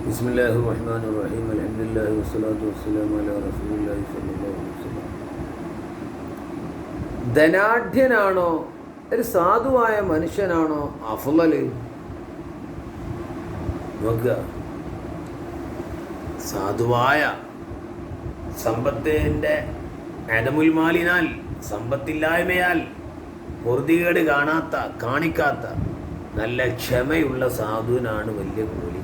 ബിസ്മില്ലാഹിർ റഹ്മാനിർ റഹീം അൽഹംദുലില്ലാഹി വസ്സലാത്തു വസ്സലാമു അലാ റസൂലില്ലാഹി സ്വല്ലല്ലാഹു അലൈഹി വസല്ലം. ധനാഢ്യനാണോ ഒരു സാധുവായ മനുഷ്യനാണോ അഫ്ളല്? നോക്കുക, സാധുവായ സമ്പത്തിൻ്റെ അദമുൽമാലിനാൽ, സമ്പത്തില്ലായ്മയാൽ പൊറുതികേട് കാണിക്കാത്ത നല്ല ക്ഷമയുള്ള സാധുവിനാണ് വലിയ കൂലി.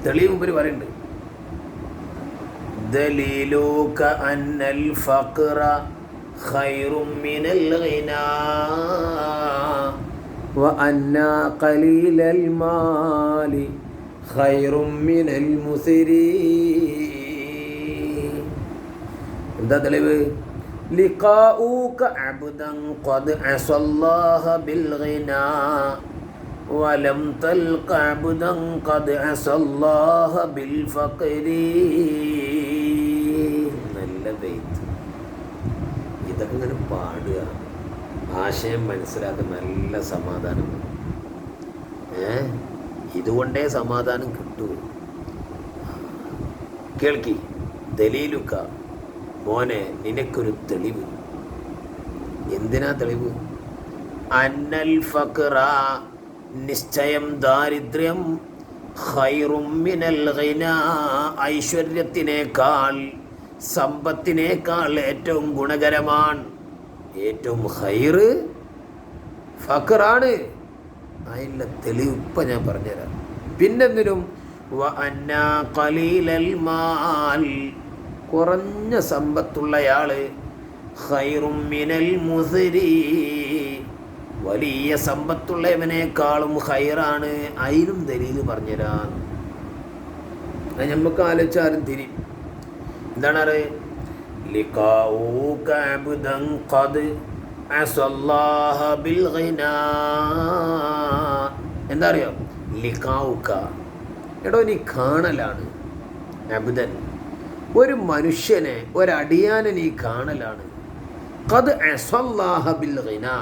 തെളിവ് ഉപരി പറയുന്നുണ്ട്. ദലീലൂക അന്നൽ ഫഖറ ഖൈറും മിനൽ ഗിനാ വ അന്നാ ഖലീലൽ മാലി ഖൈറും മിനൽ മുസിരി. എന്താ തെളിവ്? ലിഖാഊക അബ്ദൻ ഖദ് അസല്ലാഹ ബിൽ ഗിനാ വലം തൽഖ അബ്ദൻ ഖദ് അസല്ലാഹ ബിൽ ഫഖരി. നല്ല ബൈത്ത്. ഇതൊക്കെ ഇങ്ങനെ പാടുക, ആശയം മനസ്സിലാക്കുക, നല്ല സമാധാനം. ഇതുകൊണ്ടേ സമാധാനം കിട്ടൂ. കേൾക്കി, ദലീലുക്ക, മോനെ നിനക്കൊരു തെളിവ്. എന്തിനാ തെളിവ്? അന്നൽ ഫഖറ, നിശ്ചയം ദാരിദ്ര്യം, ഖൈറും മിനൽ ഗിനാ, ഐശ്വര്യത്തിനേക്കാൾ സമ്പത്തിനേക്കാൾ ഏറ്റവും ഗുണകരമാണ്, ഏറ്റവും ഖൈറ് ഫഖറാണ്. അതിൻ്റെ തെളിവ് ഇപ്പം ഞാൻ പറഞ്ഞുതരാം. പിന്നെന്തിനും വ അന്നാ ഖലീലൽ മാൽ, കുറഞ്ഞ സമ്പത്തുള്ളയാള് ഖൈറും മിനൽ മുസിരി, വലിയ സമ്പത്തുള്ളവനേക്കാളും ഖൈറാണ്. അതിനും ദലീല് പറഞ്ഞുതരാൻ നമുക്ക് ആലോചിച്ചാലും തിരി. എന്താണ് അറിയ? ലിഖാഊക അബ്ദൻ ഖദ് അസല്ലാഹ ബിൽ ഗിനാ. എന്താ അറിയോ? ലിഖാഊക, എടോ നീ കാണലാണ്. അബ്ദൻ, ഒരു മനുഷ്യനെ, ഒരടിയാനെ നീ കാണലാണ്. ഖദ് അസല്ലാഹ ബിൽ ഗിനാ,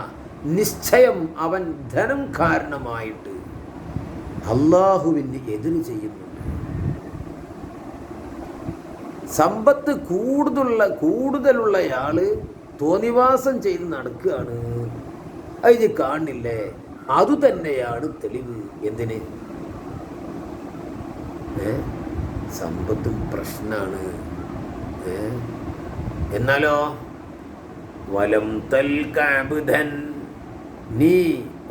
നിശ്ചയം അവൻ ധനം കാരണമായിട്ട് അള്ളാഹുവിന് എതിര് ചെയ്യുന്നുണ്ട്. സമ്പത്ത് കൂടുതലുള്ളയാള് തോന്നിവാസം ചെയ്ത് നടക്കുകയാണ്. അത് കാണില്ലേ? അതുതന്നെയാണ് തെളിവ്. എന്തിന്? സമ്പത്തും പ്രശ്നമാണ്. എന്നാലോ വലം തൽഖ അബ്ദൻ, നീ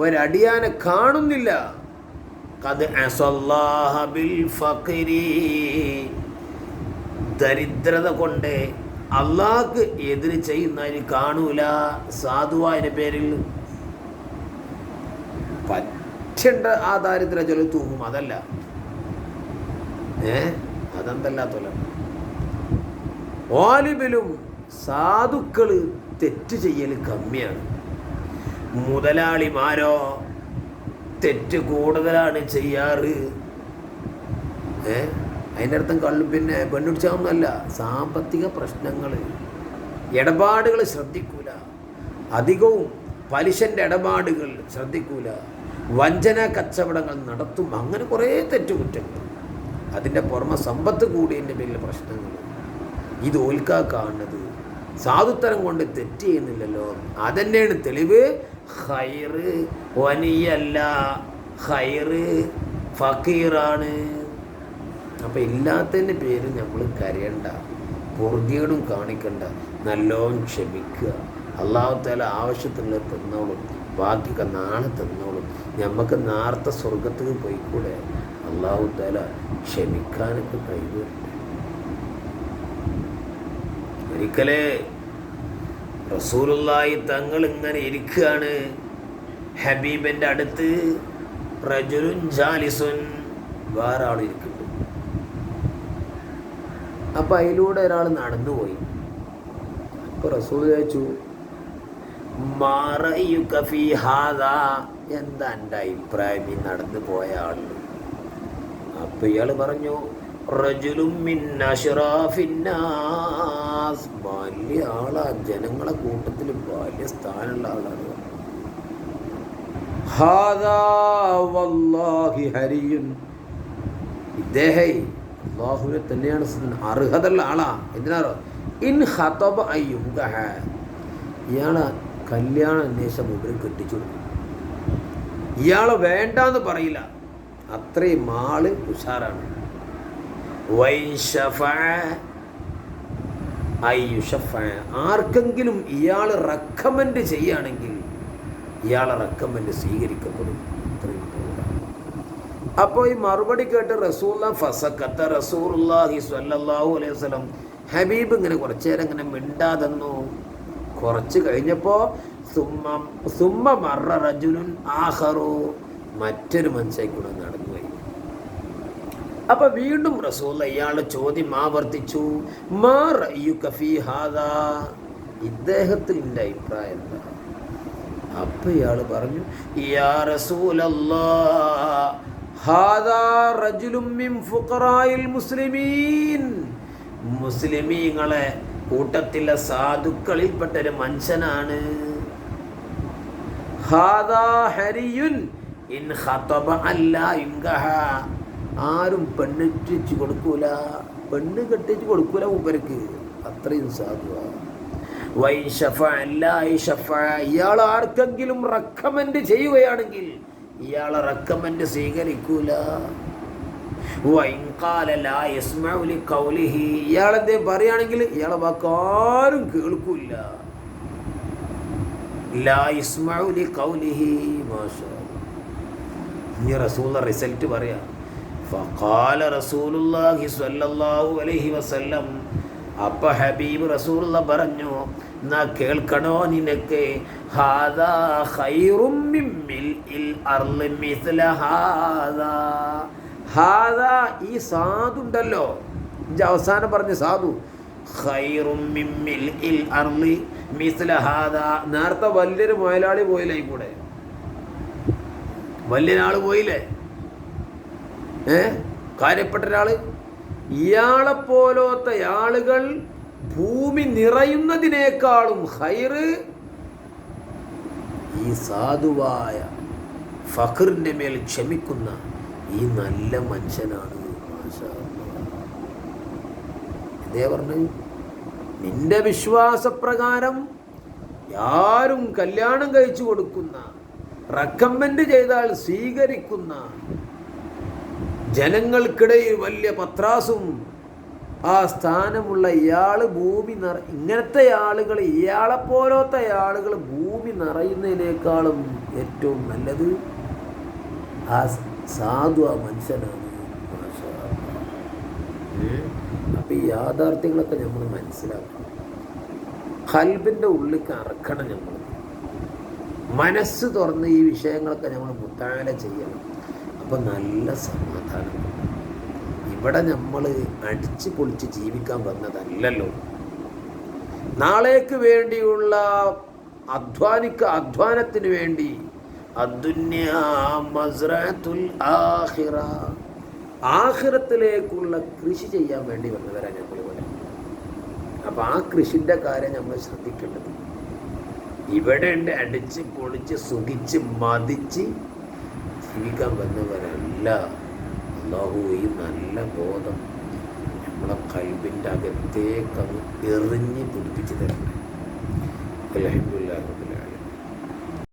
ഒരടിയാനെ കാണുന്നില്ല. ഖദ് അസല്ലാഹ ബിൽ ഫഖരി, ദരിദ്രത കൊണ്ട് അള്ളാഹ്ക്ക് എതിര് ചെയ്യുന്നതിന് കാണൂല. സാധുവായതിൻ്റെ പേരിൽ പറ്റേണ്ട ആ ദാരിദ്ര്യ ചൊല്ലി തൂങ്ങും. അതല്ല, അതെന്തല്ലാത്തല്ല. വാലിബിലും സാധുക്കള് തെറ്റ് ചെയ്യൽ കമ്മിയാണ്. മുതലാളിമാരോ തെറ്റ് കൂടുതലാണ് ചെയ്യാറ്. അതിൻ്റെ അർത്ഥം പിന്നെ പെണ്ണുപിടിച്ചാവുന്നല്ല, സാമ്പത്തിക പ്രശ്നങ്ങൾ, ഇടപാടുകൾ ശ്രദ്ധിക്കൂല, അധികവും പലിശൻ്റെ ഇടപാടുകൾ ശ്രദ്ധിക്കൂല, വഞ്ചന കച്ചവടങ്ങൾ നടത്തും. അങ്ങനെ കുറേ തെറ്റുകുറ്റങ്ങൾ. അതിൻ്റെ പുറമെ സമ്പത്ത് കൂടിയതിൻ്റെ പേരിൽ പ്രശ്നങ്ങൾ. ഇത് ഓൽക്കാ കാണുന്നത്. സാധുത്തരം കൊണ്ട് തെറ്റ് ചെയ്യുന്നില്ലല്ലോ. അതന്നെയാണ് തെളിവ്. ഖൈറ് വനിയല്ല, ഖൈറ് ഫക്കീറാണ്. അപ്പം ഇല്ലാത്തതിൻ്റെ പേര് നമ്മൾ കരയണ്ട, പൊറുതിയോടും കാണിക്കണ്ട, നല്ലോണം ക്ഷമിക്കുക. അല്ലാഹു തആല ആവശ്യത്തിനുള്ളത് തന്നോളും, ബാക്കിയൊക്കെ നാളെ തന്നോളും. നമുക്ക് നേരത്തെ സ്വർഗത്തിൽ പോയിക്കൂടെ? അല്ലാഹു തആല ക്ഷമിക്കാനൊക്കെ കഴിവുണ്ട്. ഒരിക്കലേ റസൂലുള്ളാഹി തങ്ങൾ ഇങ്ങനെ ഇരിക്കുകയാണ്. ഹബീബിൻ്റെ അടുത്ത് റജുലുൻ ജാലിസുൻ, വേറെ ആൾ ഇരിക്കുന്നു. അപ്പം അതിലൂടെ ഒരാൾ നടന്നുപോയി. അപ്പോൾ റസൂൽ ചോദിച്ചു, മാ റഅയുക ഫീ ഹാദാ, എന്താ എൻ്റെ അഭിപ്രായം ഈ നടന്നു പോയ ആളിൽ? അപ്പം ഇയാൾ പറഞ്ഞു, റജുലുൻ മിൻ അശ്റാഫിന്നാസ്, വലിയ ആളാ, ജനങ്ങളെ കൂട്ടത്തിൽ വലിയ സ്ഥാനമുള്ള ആളാണ്. ഹാദാ വല്ലാഹി ഹരിയുൻ ഇദ്ദേഹം അള്ളാഹുവിനെ തന്നെയാണ് അർഹതയുള്ള ആളാ. എന്തിനാറോ ഇൻ ഖതബ അയ്യുങ്കഹ, ഇയാളെ കല്യാണം അന്വേഷിച്ച മുമ്പിൽ കെട്ടിച്ചു കൊടുക്കും. ഇയാളെ വേണ്ടാന്ന് പറയില്ല, അത്രയും ആള് ഉഷാറാണ്. ആർക്കെങ്കിലും ഇയാൾ റെക്കമെൻഡ് ചെയ്യുകയാണെങ്കിൽ ഇയാളെ റെക്കമെൻഡ് സ്വീകരിക്കപ്പെടും. അത്രയും. അപ്പോൾ ഈ മറുപടി കേട്ട് റസൂലുള്ളാഹി സ്വല്ലല്ലാഹു അലൈഹി വസല്ലം ഹബീബ് ഇങ്ങനെ കുറച്ചു നേരം ഇങ്ങനെ മിണ്ടാതെന്നു. കുറച്ച് കഴിഞ്ഞപ്പോൾ സുമ്മ മറ റജുലുൻ ആഖറു, മറ്റൊരു മനുഷ്യൻ കൂടെ നടന്നുപോയി. അപ്പൊ വീണ്ടും റസൂൽ ഇയാളുടെ ചോദ്യം ആവർത്തിച്ചു, മാ റഅയുക ഫീ ഹാദാ, ഇദ്ദേഹത്തിൽ നിന്റെ അഭിപ്രായം എന്താ? അപ്പൊ ഇയാള് പറഞ്ഞു, യാ റസൂലല്ലാഹ് ഹാദാ റജുലുൻ മിൻ ഫുഖറാഇൽ മുസ്ലിമീൻ, മുസ്ലിമീങ്ങളെ കൂട്ടത്തിലെ സാധുക്കളിൽപ്പെട്ടൊരു മനുഷ്യനാണ്. ഹാദാ ഹരിയുൻ ഇൻ ഖതബ അല്ലാ യുങ്കഹ, ആരും പെണ്ണിട്ടിച്ച് കൊടുക്കൂല, പെണ്ണ് കെട്ടിച്ച് കൊടുക്കൂല മൂപ്പർക്ക്, അത്രയും സാധുവാ. വൈ ഷഫഅ അല്ലാ യശഫഅ, ഇയാൾ ആർക്കെങ്കിലും റെക്കമെൻഡ് ചെയ്യുകയാണെങ്കിൽ ഇയാളെ റെക്കമെൻഡ് സ്വീകരിക്കൂല. ഇയാളെന്തേ പറയുകയാണെങ്കിൽ ഇയാളെ വാക്കാരും കേൾക്കൂല. ഇനി റസൂൽ റിസൾട്ട് പറയാ. ഫഖാല റസൂലുള്ളാഹി സ്വല്ലല്ലാഹു അലൈഹി വസല്ലം, അപ്പ ഹബീബ് റസൂലുള്ള പറഞ്ഞു, എന്നാ കേൾക്കണോ നിനക്ക്, ഹാദാ ഖൈറും മിൻ മിൽഇൽ അർളി മിസ്ല ഹാദാ, ഹാദാ ഈ സാധു ഉണ്ടല്ലോ, അവസാനം പറഞ്ഞ സാധു, ഖൈറും മിൻ മിൽഇൽ അർളി മിസ്ല ഹാദാ, നേരത്തെ വലിയൊരു മുതലാളി പോയില്ലേ, ഈ കൂടെ വലിയൊരാൾ പോയില്ലേ, കാര്യപ്പെട്ട ഒരാള്, ഇയാളെപ്പോലത്തെ ആളുകൾ ഭൂമി നിറയുന്നതിനേക്കാളും ഖൈറ് ഈ സാധുവായ ഫഖറിന്റെ മേൽ ക്ഷമിക്കുന്ന ഈ നല്ല മനുഷ്യനാണ്. ഇതേ പറഞ്ഞു, നിന്റെ വിശ്വാസപ്രകാരം ആരും കല്യാണം കഴിച്ചു കൊടുക്കുന്ന, റെക്കമെൻഡ് ചെയ്താൽ സ്വീകരിക്കുന്ന, ജനങ്ങൾക്കിടയിൽ വലിയ പത്രാസും ആ സ്ഥാനമുള്ള ഇയാള് ഭൂമി ഇങ്ങനത്തെ ആളുകൾ, ഇയാളെപ്പോലത്തെ ആളുകൾ ഭൂമി നിറയുന്നതിനേക്കാളും ഏറ്റവും നല്ലത് ആ സാധു ആ മനുഷ്യനാണ്. അപ്പം ഈ യാഥാർത്ഥ്യങ്ങളൊക്കെ നമ്മൾ മനസ്സിലാക്കണം, ഖൽബിൻ്റെ ഉള്ളിലേക്ക് അറക്കണം, നമ്മൾ മനസ്സ് തുറന്ന് ഈ വിഷയങ്ങളൊക്കെ നമ്മൾ മുത്താല ചെയ്യണം. അപ്പം നല്ല സമാധാനം. ഇവിടെ നമ്മൾ അടിച്ച് പൊളിച്ച് ജീവിക്കാൻ വന്നതല്ലല്ലോ, നാളേക്ക് വേണ്ടിയുള്ള അധ്വാനത്തിന് വേണ്ടി, അദ്ദുന്യാ മസ്റഅത്തുൽ ആഖിറ, ആഖിറത്തിലേക്കുള്ള കൃഷി ചെയ്യാൻ വേണ്ടി വന്നവരാണ് നമ്മളിവിടെ. അപ്പം ആ കൃഷിൻ്റെ കാര്യം നമ്മൾ ശ്രദ്ധിക്കേണ്ടത്. ഇവിടെ ഉണ്ട് അടിച്ച് പൊളിച്ച് സുഖിച്ച് മതിച്ച് ജീവിക്കാൻ വന്നവരല്ല. അല്ലാഹു ഈ നല്ല ബോധം നമ്മളെ ഖൽബിൻ്റെ അകത്തേക്ക് അങ്ങ് എറിഞ്ഞ് പിടിപ്പിച്ച് തരണം. അൽഹംദുലില്ലാഹ്.